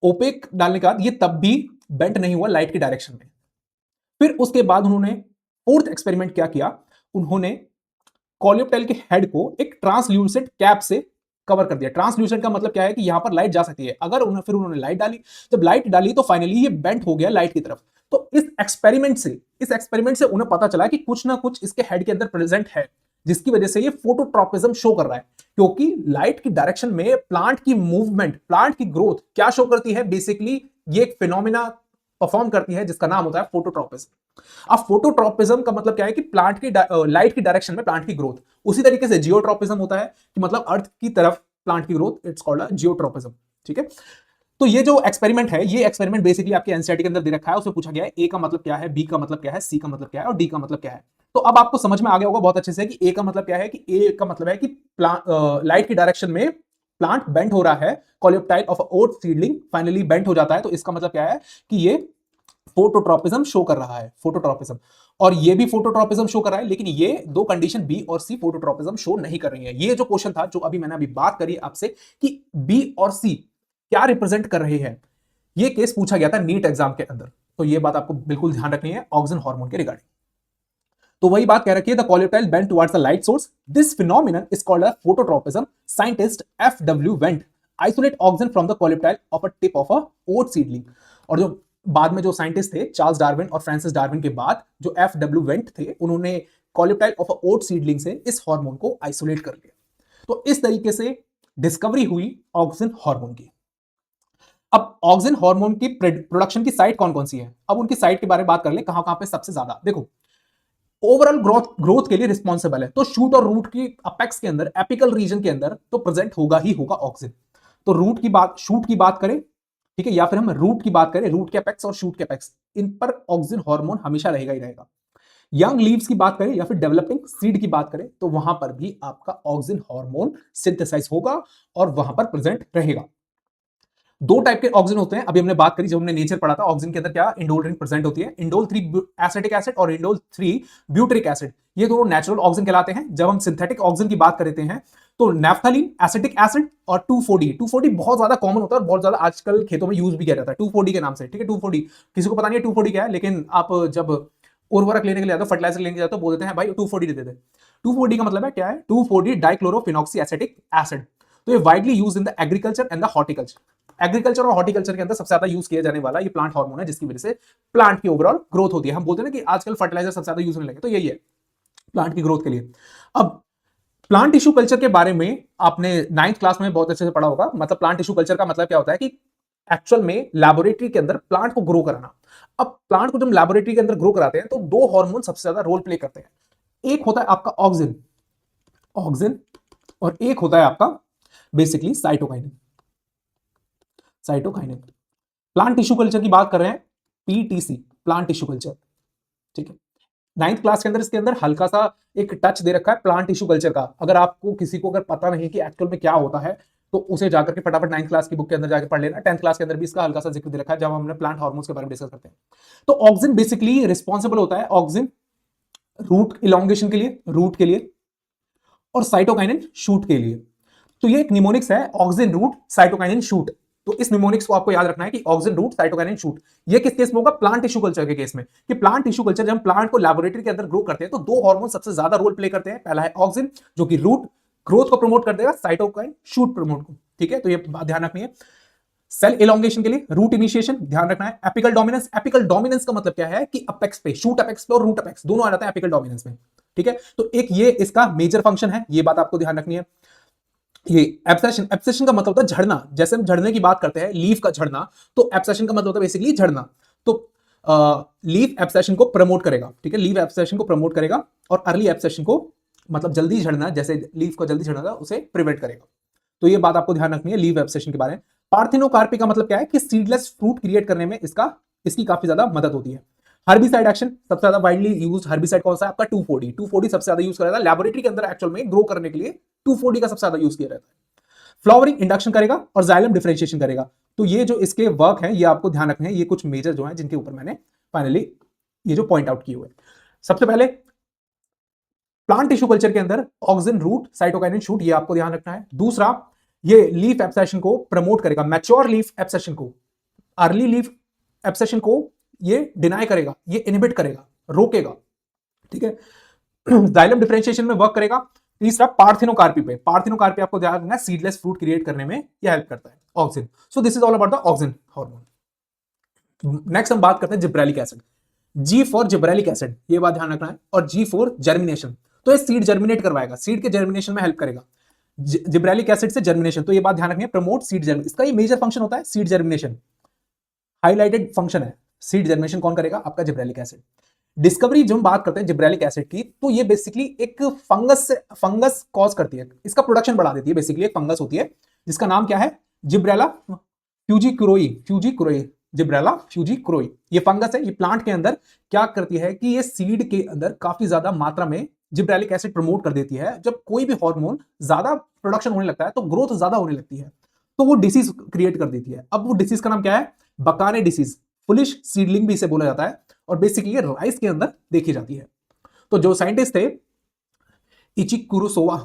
ओपेक डालने के बाद ये तब भी बेंट नहीं हुआ लाइट की डायरेक्शन में। फिर उसके बाद उन्होंने फोर्थ एक्सपेरिमेंट क्या किया, उन्होंने कोलियोप्टाइल के हेड को एक ट्रांसल्यूसेंट कैप से कवर कर दिया। ट्रांसल्यूसेंट का मतलब क्या है कि यहां पर लाइट जा सकती है, अगर फिर उन्होंने लाइट डाली, जब लाइट डाली तो फाइनली ये बेंट हो गया लाइट की तरफ। तो इस एक्सपेरिमेंट से उन्हें पता चला कि कुछ ना कुछ इसके हेड के अंदर प्रेजेंट है, जिसकी वजह से ये फोटोट्रॉपिज्म शो कर रहा है। क्योंकि लाइट की डायरेक्शन में प्लांट की मूवमेंट, प्लांट की ग्रोथ क्या शो करती है, बेसिकली ये एक फिनोमिना परफॉर्म करती है, जिसका नाम होता है फोटोट्रॉपिज्म। अब फोटोट्रॉपिज्म का मतलब क्या है कि प्लांट की लाइट की डायरेक्शन में प्लांट की ग्रोथ। उसी तरीके से जियोट्रॉपिज्म होता है कि मतलब अर्थ की तरफ प्लांट की ग्रोथ, इट्स कॉल्ड जियोट्रॉपिज्म। ठीक है, तो ये जो एक्सपेरिमेंट है, ये एक्सपेरिमेंट बेसिकली आपके एनसीईआरटी के अंदर दे रखा है। उसमें पूछा गया है ए का मतलब क्या है, बी का मतलब क्या है, सी का मतलब क्या है और डी का मतलब क्या है। तो अब आपको समझ में आ गया होगा बहुत अच्छे से कि ए का मतलब क्या है, कि ए का मतलब है कि लाइट की डायरेक्शन में प्लांट बेंड हो रहा है, coleoptile of oat seedling finally bend हो जाता है। तो इसका मतलब क्या है कि ये फोटोट्रॉपिज्म शो कर रहा है, फोटोट्रॉपिज्म। और ये भी फोटोट्रॉपिज्म शो कर रहा है, लेकिन ये दो कंडीशन बी और सी फोटोट्रॉपिज्म शो नहीं कर रही है। ये जो क्वेश्चन था, जो अभी मैंने अभी बात करी आपसे कि बी और सी क्या रिप्रेजेंट कर रहे हैं, ये केस पूछा गया था नीट एग्जाम के अंदर। तो ये बात आपको बिल्कुल ध्यान रखनी है ऑक्सिन हार्मोन के रिगार्डिंग। तो वही बात कह रखी है, the coleoptile bend towards the light source, this phenomenon is called a phototropism. Scientist F W Went isolate auxin from the coleoptile of a tip of a oat seedling. और जो बाद में जो साइंटिस्ट थे, चार्ल्स डार्विन और Francis Darwin के बाद जो एफडब्ल्यू वेंट थे, उन्होंने coleoptile of a oat seedling से इस हार्मोन को आइसोलेट कर लिया। तो इस तरीके से डिस्कवरी हुई ऑक्सिन हार्मोन की। अब ऑक्सिन हार्मोन की प्रोडक्शन की साइट कौन कौन सी है, अब उनकी साइट के बारे में बात कर ले, कहां कहां पे सबसे ज्यादा। देखो, ओवरऑल ग्रोथ ग्रोथ के लिए रिस्पॉन्सिबल है, तो शूट और रूट की अपेक्स के अंदर, एपिकल रीजन के अंदर तो प्रेजेंट होगा ही होगा ऑक्सिन। तो रूट की बात, शूट की बात करें, ठीक है, या फिर हम रूट की बात करें, रूट के अपेक्स और शूट के अपेक्स, इन पर ऑक्सिन हार्मोन हमेशा रहेगा ही रहेगा। यंग लीव्स की बात करें या फिर डेवलपिंग सीड की बात करें, तो वहां पर भी आपका ऑक्सिन हार्मोन सिंथेसाइज होगा और वहां पर प्रेजेंट रहेगा। दो टाइप के ऑक्सिन होते हैं, अभी हमने बात करी, जब हमने नेचर पढ़ा था, ऑक्सिन के अंदर क्या इंडोल रिंग प्रेजेंट होती है, इंडोल 3 एसिटिक एसिड और इंडोल 3 ब्यूटरिक एसिड। ये दोनों नेचुरल ऑक्सिन कहलाते हैं। जब हम सिंथेटिक ऑक्सिन की बात करते हैं, तो नैफ्थलीन, एसिटिक एसिड और 2,4-D। 2,4-D बहुत ज्यादा कॉमन होता है और बहुत ज्यादा आजकल खेतों में यूज भी किया जाता है 2,4-D के नाम से। ठीक है, 2,4-D किसी को पता नहीं है 2,4-D क्या है, लेकिन आप जब उर्वरक लेने के लिए जाते हो, फर्टिलाइजर लेने के जाते हो, बोल देते हैं भाई 2,4-D दे दे। 2,4-D का मतलब है क्या है, 2,4-D डाइक्लोरोफिनॉक्सी एसिटिक एसिड। तो ये widely use in the agriculture and the horticulture. Agriculture और हॉर्टिकल्चर के अंदर सबसे ज्यादा यूज किया जाने वाला ये प्लांट हार्मोन है, जिसकी वजह से प्लांट की ओवरऑल ग्रोथ होती है। हम बोलते हैं ना कि आजकल फर्टिलाइजर सबसे ज्यादा यूज होने लगे, तो यही है प्लांट की ग्रोथ के लिए। अब प्लांट टिश्यू कल्चर के बारे में आपने 9th क्लास में बहुत अच्छे से पढ़ा होगा। मतलब प्लांट टिश्यू कल्चर का मतलब क्या होता है कि एक्चुअल में लैबोरेटरी के अंदर प्लांट को ग्रो कराना। अब प्लांट को जब लैबोरेटरी के अंदर ग्रो कराते हैं, तो दो हार्मोन सबसे ज्यादा रोल प्ले करते हैं। एक होता है आपका ऑक्सिन, ऑक्सिन, और एक होता है आपका basically cytokinin, cytokinin. Plant tissue culture की बात कर रहे हैं, पीटीसी, प्लांट टिश्यू कल्चर। ठीक है, 9th क्लास के अंदर इसके अंदर हल्का सा एक टच दे रखा है प्लांट टिश्यू कल्चर का। अगर आपको किसी को अगर पता नहीं कि एक्चुअल में क्या होता है, तो उसे जाकर के फटाफट 9th क्लास की बुक के अंदर जाकर पढ़ लेना। 10th क्लास के अंदर भी इसका हल्का सा जिक्र दे रखा है, जब हमने प्लांट हार्मोन्स के बारे में डिस्कस करते हैं। तो ऑक्सिन बेसिकली रिस्पॉन्सिबल होता है, ऑक्सिन रूट इलोंगेशन के लिए, रूट के लिए, और साइटोकाइनिन शूट के लिए। तो ये एक निमोनिक्स है, ऑक्सिन रूट साइटोकाइनिन शूट। तो इस निमोनिक्स को आपको याद रखना है कि ऑक्सिन रूट साइटोकाइनिन शूट। ये किस केस में होगा, प्लांट टिश्यू कल्चर के केस में। कि प्लांट टिश्यू कल्चर जब हम प्लांट को लैबोरेटरी के अंदर ग्रो करते हैं, तो दो हार्मोन सबसे ज्यादा रोल प्ले करते हैं। पहला है ऑक्सिन, जो कि रूट ग्रोथ को प्रमोट कर देगा, साइटोकाइन शूट प्रमोट को। ठीक है, तो ये बात ध्यान रखनी है। सेल इलोंगेशन के लिए रूट इनिशिएशन ध्यान रखना है। एपिकल डोमिनेंस, एपिकल डोमिनेंस का मतलब क्या है कि अपेक्स पे, शूट अपेक्स पे और रूट अपेक्स दोनों आ जाते हैं एपिकल डोमिनेंस में। ठीक है, तो एक ये इसका मेजर फंक्शन है, ये बात आपको ध्यान रखनी है। ये एब्सेशन, एब्सेशन का मतलब होता है झड़ना। जैसे हम झड़ने की बात करते हैं, लीफ का झड़ना, तो एब्सेशन का मतलब होता है बेसिकली झड़ना। तो लीफ एब्सेशन को प्रमोट करेगा। ठीक है, लीफ एब्सेशन को प्रमोट करेगा, और अर्ली एब्सेशन को मतलब जल्दी झड़ना, जैसे लीफ को जल्दी झड़ना उसे प्रिवेंट करेगा। तो ये बात आपको ध्यान रखनी है लीफ एब्सेशन के बारे में। पार्थिनोकार्पी का मतलब क्या है कि सीडलेस फ्रूट क्रिएट करने में इसकी काफी ज्यादा मदद होती है। हर्बिसाइड एक्शन, सबसे ज्यादा वाइडली यूज्ड हर्बिसाइड कौन सा है आपका, 2,4-D। 2,4-D सबसे ज्यादा यूज करा जाता है लैबोरेटरी के अंदर एक्चुअल में ग्रो करने के लिए। 2,4-D का सबसे ज्यादा यूज किया जाता है। फ्लावरिंग इंडक्शन करेगा और जाइलम डिफरेंशिएशन करेगा। तो ये जो इसके वर्क हैं, ये आपको ध्यान रखने हैं। ये कुछ मेजर जो हैं जिनके ऊपर मैंने फाइनली ये जो पॉइंट आउट किए हुए। सबसे पहले प्लांट टिश्यू कल्चर के अंदर ऑक्सिन रूट साइटोकाइनिन शूट, ये आपको ध्यान रखना है। दूसरा, ये लीफ एब्सेशन को प्रमोट करेगा, मैच्योर लीफ एब्सेशन को, अर्ली लीफ एब्सेशन को ये डिनाई करेगा, ये इनहिबिट करेगा, रोकेगा। ठीक है, जाइलम डिफरेंशिएशन में वर्क करेगा। तीसरा, पार्थिनोकार्पी पे, पार्थिनोकार्पी आपको ध्यान रखना है, सीडलेस फ्रूट क्रिएट करने में ये हेल्प करता है auxin. So this is all about the auxin hormone. Next हम बात करते हैं gibberellic acid. G for gibberellic acid, ये बात ध्यान रखना है। और जी फॉर जर्मिनेशन, तो ये सीड जर्मिनेट करवाएगा, सीड के जर्मिनेशन में हेल्प करेगा। जिब्रेलिक एसिड से जर्मिनेशन, तो ये बात ध्यान रखनी है, प्रमोट सीड जर्मिनेशन। इसका ये मेजर फंक्शन होता है सीड जर्मिनेशन, हाईलाइटेड फंक्शन है। सीड जर्मिनेशन कौन करेगा? आपका जिब्रेलिक एसिड। डिस्कवरी जब हम बात करते हैं जिब्रेलिक एसिड की, तो ये बेसिकली एक फंगस कॉज करती है, इसका प्रोडक्शन बढ़ा देती है। बेसिकली एक फंगस होती है जिसका नाम क्या है? जिब्रेला फ्यूजीक्रोई। जिब्रेला फ्यूजीक्रोई ये फंगस है। ये प्लांट के अंदर क्या करती है कि ये सीड के अंदर काफी ज्यादा मात्रा में जिब्रेलिक एसिड प्रमोट कर देती है। जब कोई भी हार्मोन ज्यादा प्रोडक्शन होने लगता है तो ग्रोथ ज्यादा होने लगती है, तो वो डिसीज क्रिएट कर देती है। अब वो डिसीज का नाम क्या है? बकाने डिसीज, फुलिश सीडलिंग भी इसे बोला जाता है, और बेसिकली ये राइस के अंदर देखी जाती है। तो जो साइंटिस्ट थे इची कुरोसावा,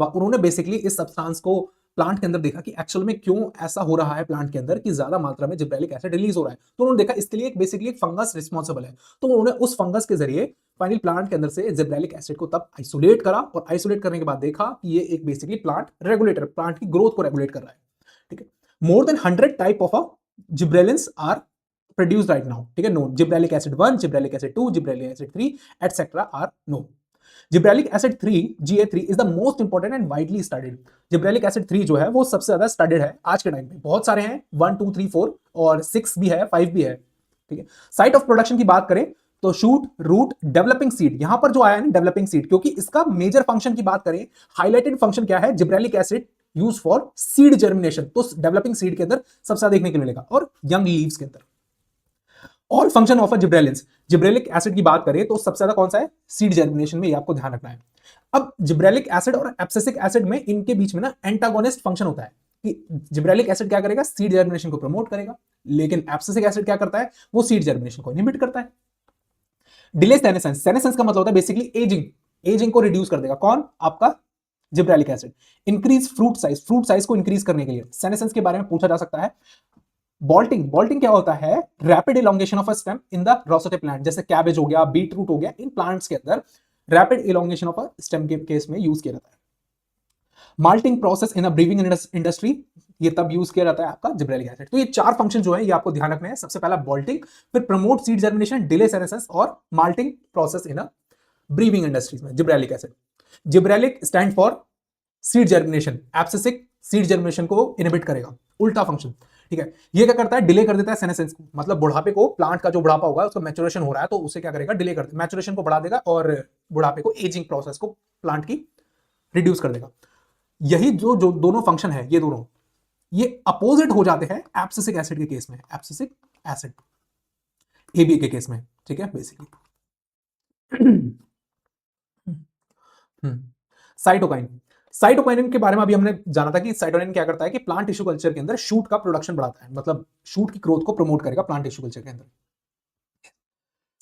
उन्होंने बेसिकली इस सब्सटेंस को प्लांट के अंदर देखा कि एक्चुअल में क्यों ऐसा हो रहा है प्लांट के अंदर कि ज्यादा मात्रा में जिब्रेलिक एसिड रिलीज हो रहा है। तो उन्होंने देखा इसके लिए बेसिकली एक फंगस रिस्पॉन्सिबल है। तो उन्होंने उस फंगस के जरिए फाइनली प्लांट के अंदर से जिब्रेलिक एसिड को तब आइसोलेट करा, और आइसोलेट करने के बाद देखा कि ये एक बेसिकली प्लांट रेगुलेटर, प्लांट की ग्रोथ को रेगुलेट कर रहा है। ठीक है, more than 100 type of gibberellins are produced right now. ठीक है, known gibberellic acid 1, gibberellic acid 2, gibberellic acid 3 etcetera are known. Gibberellic acid 3 GA3 is the most important and widely studied. Gibberellic acid 3 जो है वो सबसे ज्यादा studied है आज के टाइम पे। बहुत सारे हैं, 1 2 3 4 और 6 भी है, 5 भी है। ठीक है, साइट ऑफ प्रोडक्शन की बात करें तो शूट, रूट, डेवलपिंग सीड, यहां पर जो आया है डेवलपिंग सीड, क्योंकि इसका मेजर फंक्शन की बात करें, हाईलाइटेड फंक्शन क्या है? Gibberellic acid use for seed germination. तो डेवलपिंग सीड के अंदर सबसे ज्यादा देखने को मिलेगा, और यंग लीव्स के अंदर। All function of a gibberellins, gibberellic acid की बात करें तो सबसे ज्यादा कौन सा है? सीड जर्मिनेशन में, ये आपको ध्यान रखना है। अब जिब्रेलिक एसिड और एब्सिसिक एसिड में, इनके बीच में ना एंटागोनिस्ट फंक्शन होता है कि जिब्रेलिक एसिड क्या करेगा? सीड जर्मिनेशन को प्रमोट करेगा, लेकिन एब्सिसिक एसिड क्या करता है? वो सीड जर्मिनेशन को इनहिबिट करता है। डिले सेनेसेंस, सेनेसेंस का मतलब होता है बेसिकली एजिंग, एजिंग को रिड्यूस कर देगा। कौन? आपका gibberellic acid. Increase fruit size, fruit size को इंक्रीज करने के लिए सेनेसेंस के बारे में पूछा जा सकता है। बॉल्टिंग, बॉल्टिंग क्या होता है? Rapid elongation of a stem in the rosette plant, जैसे कैबेज हो गया, बीट रूट हो गया, इन प्लांट्स के अंदर rapid elongation of a stem के केस में यूज किया जाता है। Malting process in a briefing industry, ये तब यूज किया जाता है आपका जिब्रेलिक एसिड। तो ये 4 फंक्शन जो है ये आपको ध्यान रखने हैं। सबसे पहला बॉल्टिंग, फिर promote seed germination, delay senescence, और malting process in a brewing industries में gibberellic acid. Gibberellic stand for seed germination, abscisic seed germination को इनहिबिट करेगा, उल्टा फंक्शन। ठीक है, ये क्या करता है? डिले कर देता है सेनेसेंस को, मतलब बुढ़ापे को, प्लांट का जो बुढ़ापा होगा उसका मैच्योरेशन हो रहा है तो उसे क्या करेगा? डिले कर देगा, मैच्योरेशन को बढ़ा देगा, और बुढ़ापे को, एजिंग प्रोसेस को प्लांट की रिड्यूस कर देगा। यही जो जो दोनों फंक्शन है, ये दोनों ये अपोजिट हो जाते हैं एब्सिसिक एसिड के केस में, एब्सिसिक एसिड एबी के केस में। ठीक है, बेसिकली साइटोकाइन, साइटोकाइनिन के बारे में अभी हमने जाना था कि साइटोकाइनिन क्या करता है कि प्लांट टिश्यू कल्चर के अंदर शूट का प्रोडक्शन बढ़ाता है, मतलब शूट की ग्रोथ को प्रमोट करेगा प्लांट टिश्यू कल्चर के अंदर।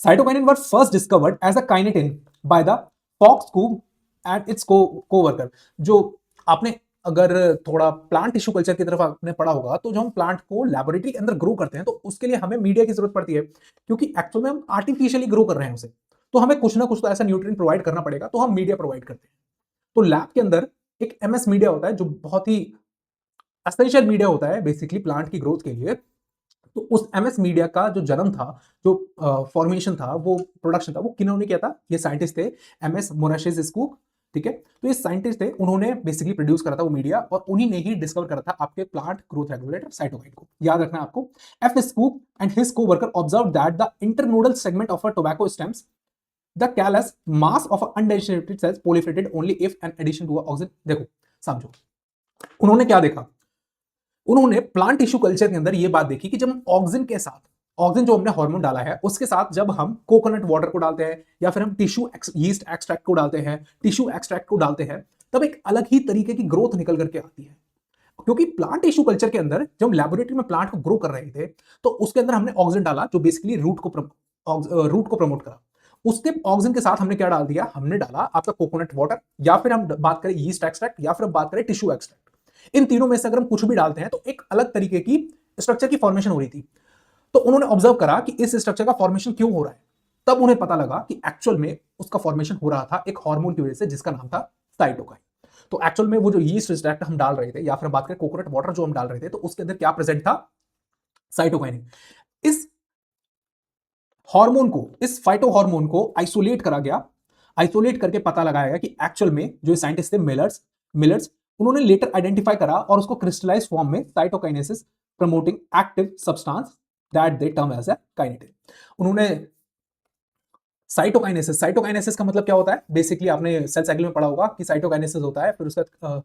Cytokinin were first discovered as a kinetin by the fox कूब and it's co-worker. जो आपने अगर थोड़ा प्लांट टिश्यू कल्चर की तरफ आपने पढ़ा होगा, तो जो हम प्लांट को लैबोरेटरी के अंदर ग्रो करते हैं तो उसके लिए हमें मीडिया की जरूरत पड़ती है, क्योंकि एक्चुअल में हम आर्टिफिशियली ग्रो कर रहे हैं उसे, तो हमें कुछ ना कुछ तो ऐसा न्यूट्रिएंट प्रोवाइड करना पड़ेगा, तो हम मीडिया प्रोवाइड करते हैं। तो लैब के अंदर एक एमएस मीडिया होता है जो बहुत ही एसेंशियल मीडिया होता है बेसिकली प्लांट की ग्रोथ के लिए। तो उस एमएस मीडिया का जो जन्म था, जो फॉर्मेशन था, वो प्रोडक्शन था, वो किन्होंने किया था? ये साइंटिस्ट थे, एमएस मोनाशेस स्कूप। ठीक है, तो ये साइंटिस्ट थे, उन्होंने बेसिकली प्रोड्यूस करा था वो मीडिया, और उन्हीं ने ही डिस्कवर करा था आपके प्लांट ग्रोथ रेगुलेटर साइटोकाइन को। याद रखना है आपको। F scoop and his co-worker observe that the internodal segment of a tobacco stems the callus mass of undigested cells proliferated only if an addition to a oxygen। देखो समझो, उन्होंने क्या देखा? उन्होंने प्लांट टिश्यू कल्चर के अंदर ये बात देखी कि जब हम ऑक्सीजन के साथ, ऑक्सीजन जो हमने हार्मोन डाला है उसके साथ जब हम कोकोनट वाटर को डालते हैं, या फिर हम टिश्यू यीस्ट एक्सट्रैक्ट को डालते हैं, टिश्यू एक्सट्रैक्ट को डालते हैं, तब एक अलग ही तरीके की ग्रोथ निकल करके आती है। क्योंकि प्लांट टिश्यू कल्चर के अंदर जब हम लैबोरेटरी में प्लांट को ग्रो कर रहे थे, तो उसके अंदर हमने ऑक्सीजन डाला जो बेसिकली रूट को प्रमोट करा। उसके ऑक्सीजन के साथ हमने क्या डाल दिया? हमने डाला आपका कोकोनट वाटर, या फिर हम बात करें यीस्ट एक्सट्रैक्ट, या फिर हम बात करें टिश्यू एक्सट्रैक्ट। इन तीनों में से अगर हम कुछ भी डालते हैं तो एक अलग तरीके की स्ट्रक्चर की फॉर्मेशन हो रही थी। तो उन्होंने ऑब्जर्व करा कि इस स्ट्रक्चर का फॉर्मेशन क्यों हो रहा है। तब उन्हें पता लगा कि एक्चुअल में उसका फॉर्मेशन हो रहा था एक हार्मोन की वजह से जिसका नाम था साइटोकाइन। तो एक्चुअल में वो जो यीस्ट एक्सट्रैक्ट हम डाल रहे थे, या फिर बात करें कोकोनट वाटर जो हम डाल रहे थे, तो उसके अंदर क्या प्रेजेंट था? साइटोकाइन। इस हार्मोन को, इस फाइटो हार्मोन को आइसोलेट करा गया। आइसोलेट करके पता लगाया गया कि एक्चुअल में जो साइंटिस्ट थे मिलर्स, उन्होंने लेटर आइडेंटिफाई करा और उसको क्रिस्टलाइज फॉर्म में cytokinesis promoting active substance that they term as a kinetin. उन्होंने साइटोकाइनेसिस का मतलब क्या होता है, बेसिकली आपने सेल साइकिल में पढ़ा होगा कि साइटोकाइनेसिस होता है, फिर उसका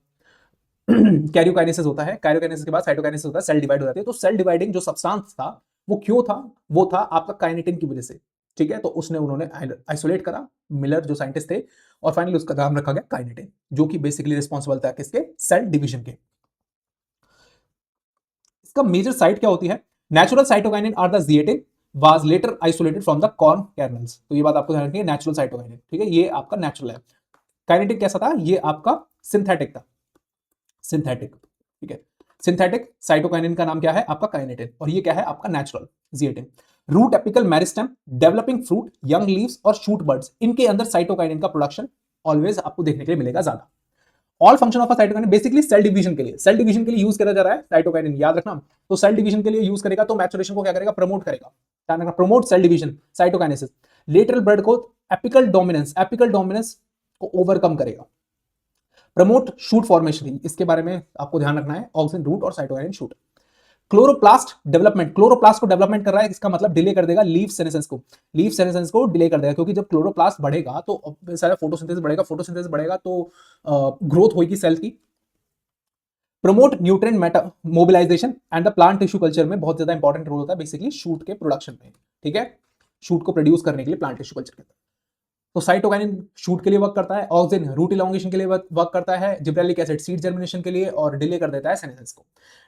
कैरियोकाइनेसिस होता है, कैरियोकाइनेसिस के बाद साइटोकाइनेसिस होता है, सेल डिवाइड हो जाती है। तो सेल डिवाइडिंग जो सब्सटेंस था वो क्यों था, वो था आपका काइनेटिन की वजह से। ठीक है, तो उन्होंने आइसोलेट करा, मिलर जो साइंटिस्ट थे, और फाइनली उसका नाम रखा गया काइनेटिन, जो कि बेसिकली रिस्पॉन्सिबल था किसके, सेल डिवीजन के। इसका मेजर साइट क्या होती है, natural cytokinin are the zeatin was later isolated from the corn kernels. तो ये बात आपको ध्यान रखनी है, नेचुरल साइटोकाइनिन, ठीक है, ये आपका नेचुरल है। काइनेटिक कैसा था, ये आपका सिंथेटिक था, सिंथेटिक, ठीक है। सिंथेटिक साइटोकाइनिन का नाम क्या है, आपका काइनेटिन, और ये क्या है, आपका natural zeatin. Root apical meristem, developing fruit, young leaves और शूट बर्ड्स, इनके अंदर साइटोकाइनिन का प्रोडक्शन ऑलवेज आपको देखने के लिए मिलेगा ज्यादा। All function of a cytokinin basically cell division के लिए यूज करा जा रहा है साइटोकाइनिन, याद रखना। तो सेल डिवीजन के लिए यूज करेगा, तो मैचुरेशन को क्या करेगा, प्रमोट करेगा, ध्यान रखना, promote cell division cytokinesis. Lateral bud को एपिकल डोमिनेंस को ओवरकम करेगा। प्रमोट शूट फॉर्मेशन, इसके बारे में आपको ध्यान रखना है, ऑक्सिन रूट और cytokinin shoot. Chloroplast development, chloroplast को डेवलपमेंट कर रहा है, इसका मतलब डिले कर देगा लीफ सेनेसेंस को, लीफ सेनेसेंस को डिले कर देगा, क्योंकि जब क्लोरोप्लास्ट बढ़ेगा तो सारा फोटोसिंथेसिस बढ़ेगा, फोटोसिंथेसिस बढ़ेगा तो ग्रोथ होगी सेल की। Promote nutrient meta mobilization and the plant tissue culture में बहुत ज्यादा इंपॉर्टेंट रोल होता है बेसिकली शूट के प्रोडक्शन में, ठीक है, शूट को प्रोड्यूस करने के लिए प्लांट टिश्यू कल्चर के अंदर। तो साइटोकाइनिन शूट के लिए वर्क करता है, ऑक्सिन रूट इलॉन्गेशन के लिए वर्क करता है, जिब्रेलिक एसिड सीड जर्मिनेशन के लिए, और डिले कर देता है सेनेसेंस को।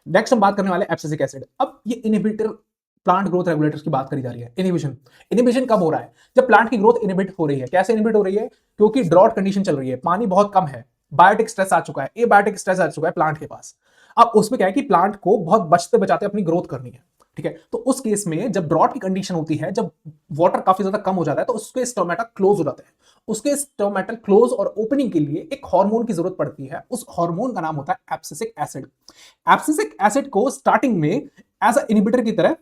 नेक्स्ट हम बात करने वाले एब्सिसिक एसिड। अब ये इनहिबिटर, प्लांट ग्रोथ रेगुलेटर्स की बात करी जा रही है। इनहिबिशन, इनहिबिशन कब हो रहा है, जब प्लांट की ग्रोथ इनहिबिट हो रही है। कैसे इनहिबिट हो रही है, क्योंकि ड्रॉट कंडीशन चल रही है, पानी बहुत कम है, बायोटिक स्ट्रेस आ चुका है, एबायोटिक स्ट्रेस आ चुका है प्लांट के पास। अब उसमें क्या है कि प्लांट को बहुत बचते बचाते अपनी ग्रोथ करनी है, ठीक है। तो उस केस में जब ड्रॉट की कंडीशन होती है, जब वाटर काफी ज्यादा कम हो जाता है, तो उसके स्टोमेटा क्लोज हो जाते हैं। उसके स्टोमेटल क्लोज और ओपनिंग के लिए एक हार्मोन की जरूरत पड़ती है, उस हार्मोन का नाम होता है एब्सिसिक एसिड। एब्सिसिक एसिड को स्टार्टिंग में एज अ इनहिबिटर की तरह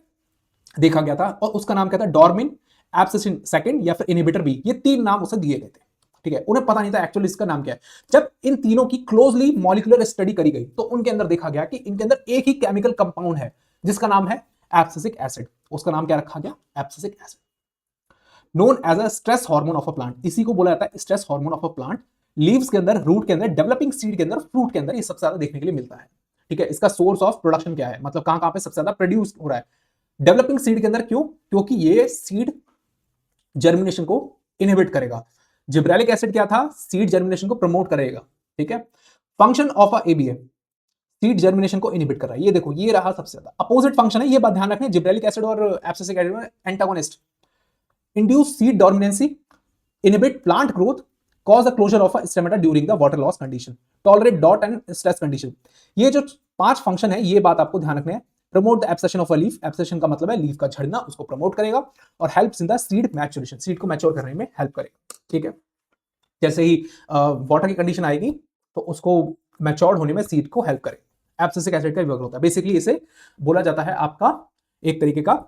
देखा गया था, और उसका नाम क्या था, डॉर्मिन, एब्सिसिन सेकंड, या फिर इनहिबिटर बी, ये तीन नाम उसे दिए गए थे, ठीक है। उन्हें पता नहीं था एक्चुअली इसका नाम क्या है। जब इन तीनों की क्लोजली मॉलिक्यूलर स्टडी करी गई, तो उनके अंदर देखा गया कि इनके अंदर एक ही केमिकल कंपाउंड है, जिसका नाम है एब्सिसिक एसिड। उसका नाम क्या रखा गया, abscisic acid, known as a stress hormone of a plant. इसी को बोला जाता है stress hormone of a plant. Leaves के अंदर, रूट के अंदर, डेवलपिंग सीड के अंदर, फ्रूट के अंदर ये सबसे ज्यादा देखने के लिए मिलता है, ठीक है। इसका सोर्स ऑफ प्रोडक्शन क्या है, मतलब कहां कहां पे सबसे ज्यादा प्रोड्यूस हो रहा है, डेवलपिंग सीड के अंदर। क्यों, क्योंकि ये सीड जर्मिनेशन को इनहिबिट करेगा। जिब्रेलिक एसिड क्या था, सीड जर्मिनेशन को प्रमोट करेगा, ठीक है। Function of a ABA, seed germination को इनहिबिट कर रहा है। ये देखो, ये रहा सबसे ज्यादा अपोजिट फंक्शन है, ये बात ध्यान रखें, जिब्रेलिक एसिड और एब्सिसिक एसिड में antagonist. Induce seed dominancy, inhibit plant growth, cause the closure of a stomata during the water loss condition, tolerate drought and stress condition। ये जो 5 फंक्शन है, ये बात आपको ध्यान रखना है। Promote the abscission of a leaf, abscission का मतलब है लीफ का झड़ना, उसको प्रमोट करेगा, और helps in the seed maturation, seed को मैच्योर करने में हेल्प करेगा, ठीक है। जैसे ही वाटर की कंडीशन आएगी, तो उसको मैच्योर्ड होने में सीड को हेल्प करेगा। एब्सिसिक एसिड का वर्क होता है, बेसिकली इसे बोला जाता है आपका एक तरीके का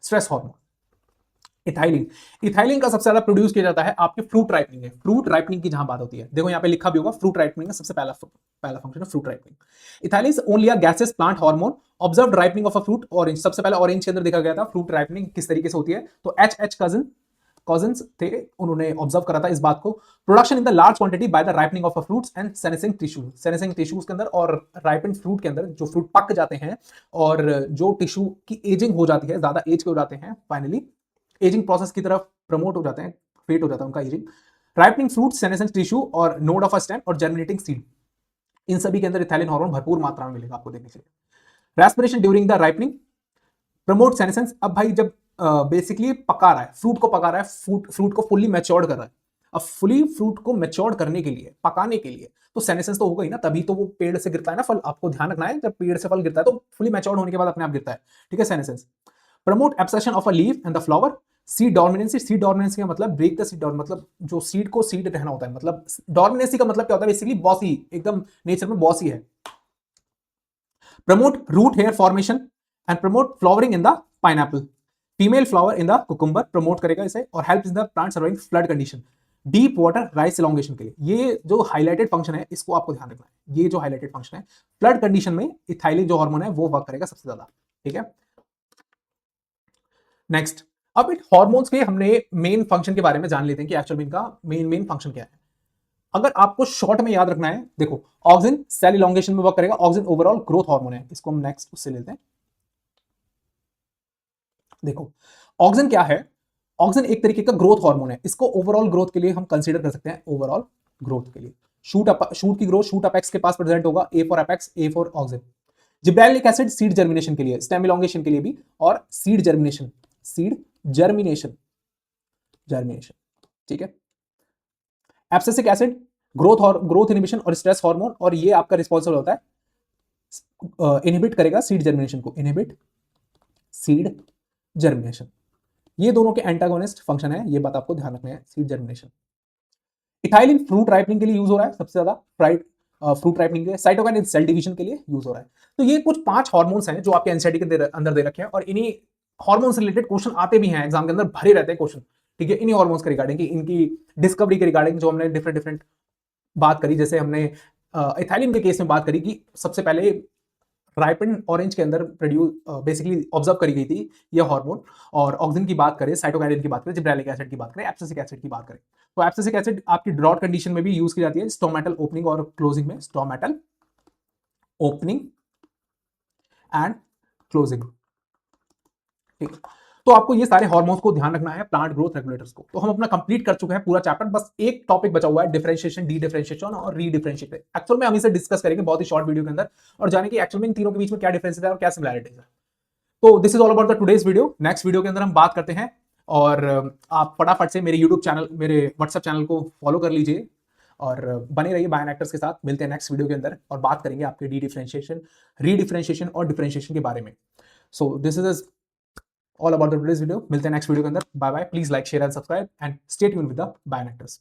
स्ट्रेस हार्मोन। इथाइलिन, इथाइलिन का सबसे ज्यादा प्रोड्यूस किया जाता है आपके फ्रूट राइपनिंग में। फ्रूट राइपनिंग की जहां बात होती है, देखो यहां पे लिखा भी होगा, फ्रूट राइपनिंग का सबसे पहला फंक्शन है fruit ripening. Ethylene is only a gases plant hormone observed ripening of a fruit orange. सबसे पहले ऑरेंज के अंदर देखा गया था फ्रूट राइपनिंग किस तरीके से होती है, तो एच कजिन्स थे, उन्होंने ऑब्जर्व करा था इस बात को। Production in the large quantity by the ripening of a fruits and senescing tissue, senescing tissues के अंदर, और राइपेंड फ्रूट के अंदर जो फ्रूट पक जाते हैं और जो टिश्यू की एजिंग हो जाती है, ज्यादा एज के हो जाते हैं, फाइनली एजिंग प्रोसेस की तरफ प्रमोट हो जाते हैं, फेट हो जाता है उनका ageing. Ripening fruit, senescence tissue और नोड ऑफ अ स्टेम और जर्मिनेटिंग सीड, इन सभी के अंदर इथाइलिन हार्मोन भरपूर मात्रा में मिलेगा आपको देखने के लिए। Respiration during the ripening promote senescence. अब भाई जब बेसिकली पका रहा है, फ्रूट को पका रहा है, फ्रूट को फुल्ली मैच्योर्ड कर रहा है, अब फुली फ्रूट को मैच्योर्ड करने के लिए, पकाने के लिए, तो सेनेसेंस तो होगा ही ना, तभी तो वो पेड़ से गिरता है ना फल। आपको ध्यान रखना है, जब पेड़ से फल गिरता है तो फुली मैच्योर्ड होने के बाद अपने आप गिरता है, ठीक है, senescence. Promote abscission of a leaf and the flower. Seed dominancy, seed dominancy का मतलब ब्रेक द सीड डाउन, मतलब जो सीड को सीड रहना होता है, मतलब डोमिनेंसी का मतलब क्या होता है, बेसिकली बॉसी, एकदम नेचर में बॉसी है। Promote root hair formation and promote flowering in the pineapple. Female flower in the cucumber promote करेगा इसे, और help in the plant surviving flood condition. Deep water rice elongation के लिए, ये जो हाईलाइटेड फंक्शन है इसको आपको ध्यान रखना है, ये जो हाईलाइटेड फंक्शन है फ्लड कंडीशन में इथाइलिन जो हार्मोन है वो वर्क करेगा सबसे ज्यादा, ठीक है। नेक्स्ट, अब इन हॉर्मोन्स के हमने मेन फंक्शन के बारे में जान लेते हैं कि एक्चुअल में इनका मेन फंक्शन क्या है। अगर आपको शॉर्ट में याद रखना है, देखो ऑक्सिन सेल इलोंगेशन में वर्क करेगा, ऑक्सिन ओवरऑल ग्रोथ हार्मोन है। इसको हम नेक्स्ट उससे लेते हैं। देखो ऑक्सिन क्या है, ऑक्सिन एक तरीके का ग्रोथ हार्मोन है। इसको ओवरऑल ग्रोथ के लिए हम कंसीडर कर सकते हैं, ओवरऑल ग्रोथ के लिए। शूट की ग्रोथ शूट अपेक्स के पास प्रेजेंट होगा, A for apex, A for auxin. Gibberellic acid seed germination के लिए, स्टेम इलोंगेशन के लिए भी, और seed germination, seed germination, germination, ठीक है। एब्सिसिक एसिड ग्रोथ इनिबिशन और स्ट्रेस हार्मोन, और ये आपका रिस्पॉन्सिबल होता है, इनहिबिट करेगा सीड जर्मिनेशन को, इनहिबिट सीड जर्मिनेशन। ये दोनों के एंटागोनिस्ट फंक्शन है, ये बात आपको ध्यान रखना है। Seed germination, ethylene fruit ripening के लिए यूज हो रहा है सबसे ज्यादा, फ्रूट राइपनिंग के लिए। साइटोकाइनिन सेल डिवीजन के लिए यूज हो रहा है। तो ये कुछ 5 हार्मोन्स हैं जो आपके एनसीईआरटी के अंदर दे रखे हैं, और इन्हीं हार्मोन्स से रिलेटेड क्वेश्चन आते भी हैं एग्जाम के अंदर, भरे रहते हैं क्वेश्चन, ठीक है, इन्हीं हार्मोन्स के रिगार्डिंग, इनकी डिस्कवरी के रिगार्डिंग जो हमने डिफरेंट डिफरेंट बात करी। जैसे हमने इथाइलिन के केस में बात करी कि सबसे पहले राइपेंड ऑरेंज के अंदर प्रोड्यूस बेसिकली ऑब्जर्व करी गई थी ये हार्मोन। और ऑक्सिन की बात करें, साइटोकाइनिन की बात करें, जिब्रेलिक एसिड की बात करें, एब्सिसिक एसिड की बात करें, तो एब्सिसिक एसिड आपकी ड्रॉट कंडीशन में भी यूज की जाती है, स्टोमेटल ओपनिंग और क्लोजिंग में, स्टोमेटल ओपनिंग एंड क्लोजिंग, ठीक है। तो आपको ये सारे हार्मोन्स को ध्यान रखना है, प्लांट ग्रोथ रेगुलेटर्स को। तो हम अपना कंप्लीट कर चुके हैं पूरा चैप्टर, बस एक टॉपिक बचा हुआ है, डिफरेंशिएशन, डी डिफरेंशिएशन और री डिफरेंशिएशन। एक्चुअल में हम इसे डिस्कस करेंगे बहुत ही शॉर्ट वीडियो के अंदर, और जाने की एक्चुअल में इन तीनों के बीच में क्या डिफरेंस है और क्या सिमिलैरिटीज है। तो this is all about the today's video. Next video के अंदर हम बात करते हैं, और आप फटाफट से मेरे यूट्यूब चैनल, मेरे व्हाट्सएप चैनल को फॉलो कर लीजिए, और बने रहिए बायन एक्टर्स के साथ। मिलते हैं नेक्स्ट वीडियो के अंदर, और बात करेंगे आपके डी डिफरेंशिएशन, री डिफरेंशिएशन और डिफरेंशिएशन के बारे में। सो this is all about the today's video. मिलते हैं नेक्स्ट वीडियो के अंदर। Bye bye. Please like, share and subscribe, and stay tuned with the bayan actors.